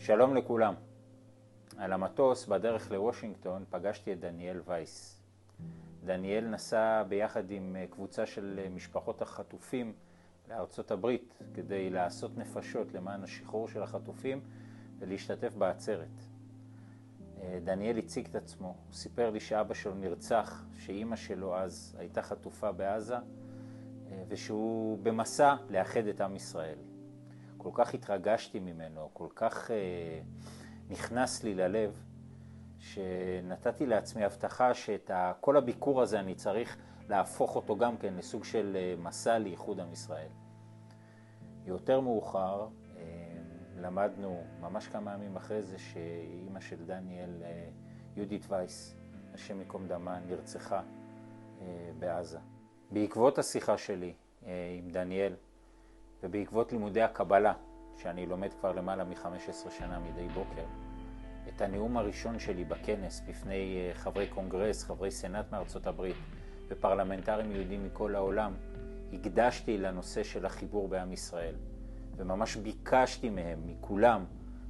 שלום לכולם. על המטוס בדרך לוושינגטון פגשתי את דניאל וייס. דניאל נסע ביחד עם קבוצה של משפחות החטופים לארצות הברית כדי לעשות נפשות למען השחרור של החטופים ולהשתתף בעצרת. דניאל הציג את עצמו, הוא סיפר לי שאבא שלו נרצח, שאימא שלו אז הייתה חטופה בעזה ושהוא במסע לאחד את עם ישראל. כל כך התרגשתי ממנו, כל כך נכנס לי ללב, שנתתי לעצמי הבטחה שאת כל הביקור הזה אני צריך להפוך אותו גם כן לסוג של מסע לאיחוד עם ישראל. יותר מאוחר למדנו ממש כמה ימים אחרי זה שאימא של דניאל, יהודית וייס, השם ייקום דמה, נרצחה בעזה. בעקבות השיחה שלי עם דניאל ובעקבות לימודי הקבלה, שאני לומד כבר למעלה מ-15 שנה מדי בוקר, את הנאום הראשון שלי בכנס בפני חברי קונגרס, חברי סנאט מארצות הברית ופרלמנטרים יהודים מכל העולם, הקדשתי לנושא של החיבור בעם ישראל. וממש ביקשתי מהם, מכולם,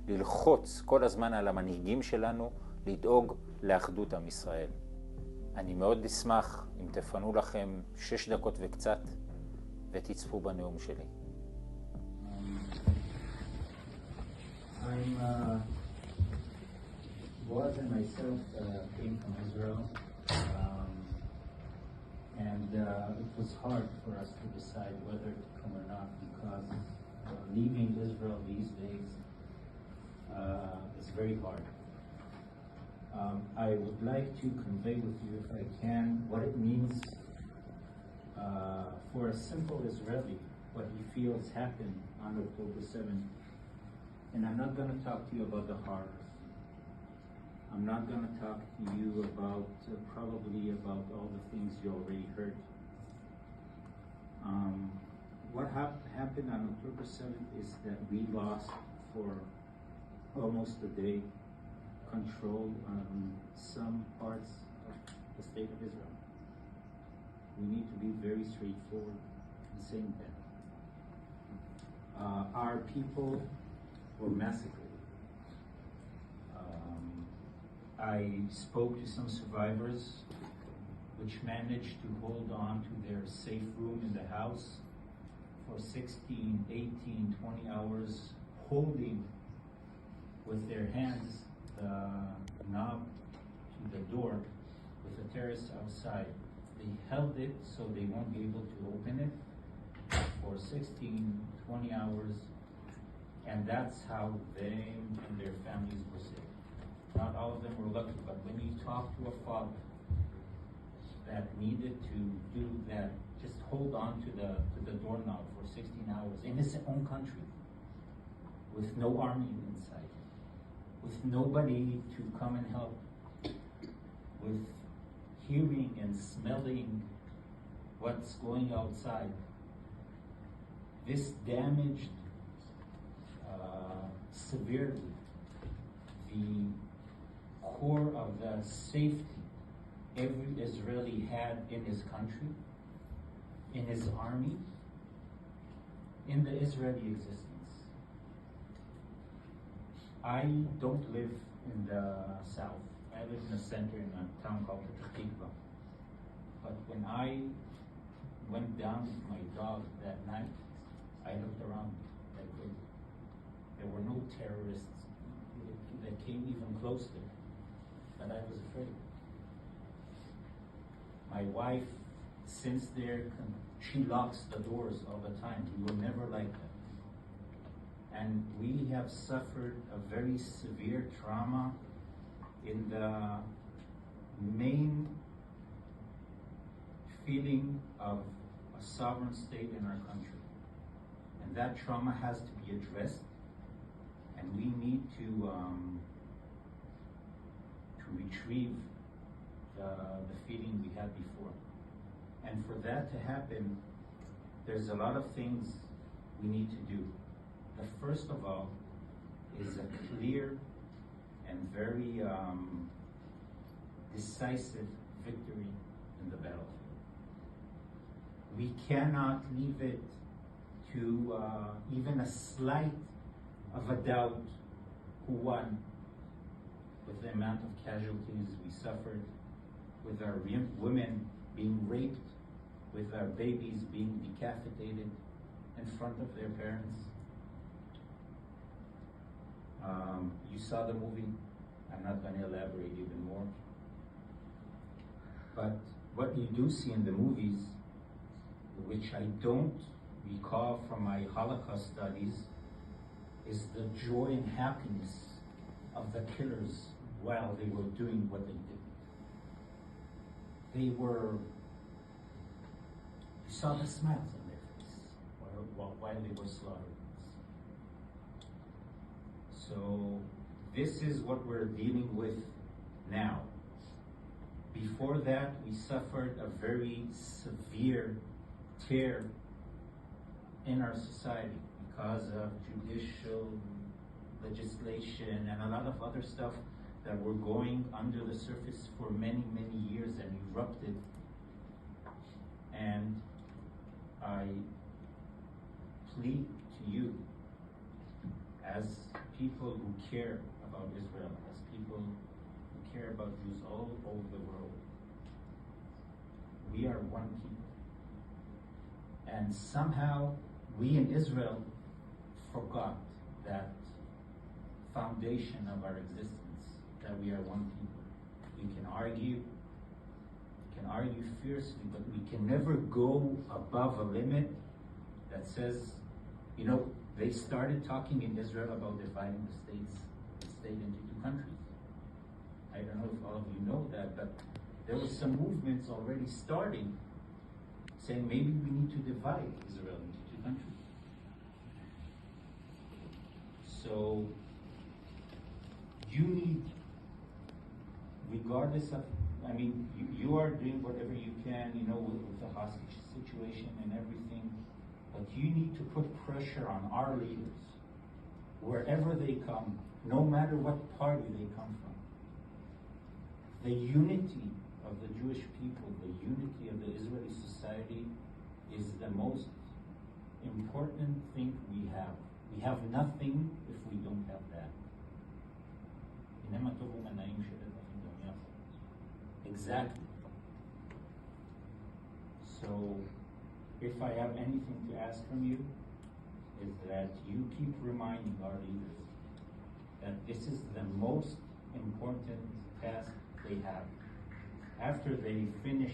ללחוץ כל הזמן על המנהיגים שלנו לדאוג לאחדות עם ישראל. אני מאוד אשמח אם תפנו לכם 6 דקות וקצת ותצפו בנאום שלי. Boaz and myself came from Israel, and it was hard for us to decide whether to come or not, because leaving Israel these days is very hard. I would like to convey with you, if I can, what it means for a simple Israeli, what he feels happened on October 7th. And I'm not going to talk to you about the horrors. I'm not going to talk to you about, probably about all the things you already heard. What happened on October 7th is that we lost for almost a day control on some parts of the state of Israel. We need to be very straightforward in saying that. Our people were massacred. I spoke to some survivors which managed to hold on to their safe room in the house for 16, 18, 20 hours, holding with their hands the knob to the door with the terrace outside. They held it so they won't be able to open it for 16, 20 hours. And that's how they and their families were saved. Not all of them were lucky, but when you talk to a father that needed to do that, just hold on to the doorknob for 16 hours in his own country, with no army inside, with nobody to come and help, with hearing and smelling what's going outside, this damaged severely the core of the safety every Israeli had in his country, in his army, in the Israeli existence. I don't live in the south. I live in the center in a town called Tikva. But when I went down with my dog that night, I looked around like this. There were no terrorists that came even close there, but I was afraid. My wife, since there, she locks the doors all the time. We were never like that. And we have suffered a very severe trauma in the main feeling of a sovereign state in our country. And that trauma has to be addressed. And we need to retrieve the feeling we had before. And for that to happen, there's a lot of things we need to do. The first of all is a clear and very decisive victory in the battlefield. We cannot leave it to even a slight of a doubt who won with the amount of casualties we suffered, with our women being raped, with our babies being decapitated in front of their parents. You saw the movie. I'm not going to elaborate even more. But what you do see in the movies, which I don't recall from my Holocaust studies, is the joy and happiness of the killers while they were doing what they did. You saw the smiles on their face while they were slaughtered. So this is what we're dealing with now. Before that, we suffered a very severe tear in our society because of judicial legislation and a lot of other stuff that were going under the surface for many, many years and erupted. And I plead to you, as people who care about Israel, as people who care about Jews all over the world, we are one people. And somehow we in Israel forgot that foundation of our existence, that we are one people. We can argue fiercely, but we can never go above a limit that says, you know, they started talking in Israel about dividing the state into two countries. I don't know if all of you know that, but there were some movements already starting saying maybe we need to divide Israel into two countries. So you need, regardless of, I mean, you are doing whatever you can, you know, with the hostage situation and everything, but you need to put pressure on our leaders, wherever they come, no matter what party they come from. The unity of the Jewish people, the unity of the Israeli society is the most important thing we have. We have nothing if we don't have that. Exactly. So, if I have anything to ask from you, is that you keep reminding our leaders that this is the most important task they have. After they finish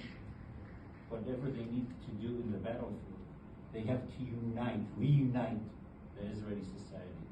whatever they need to do in the battlefield, they have to reunite the Israeli society.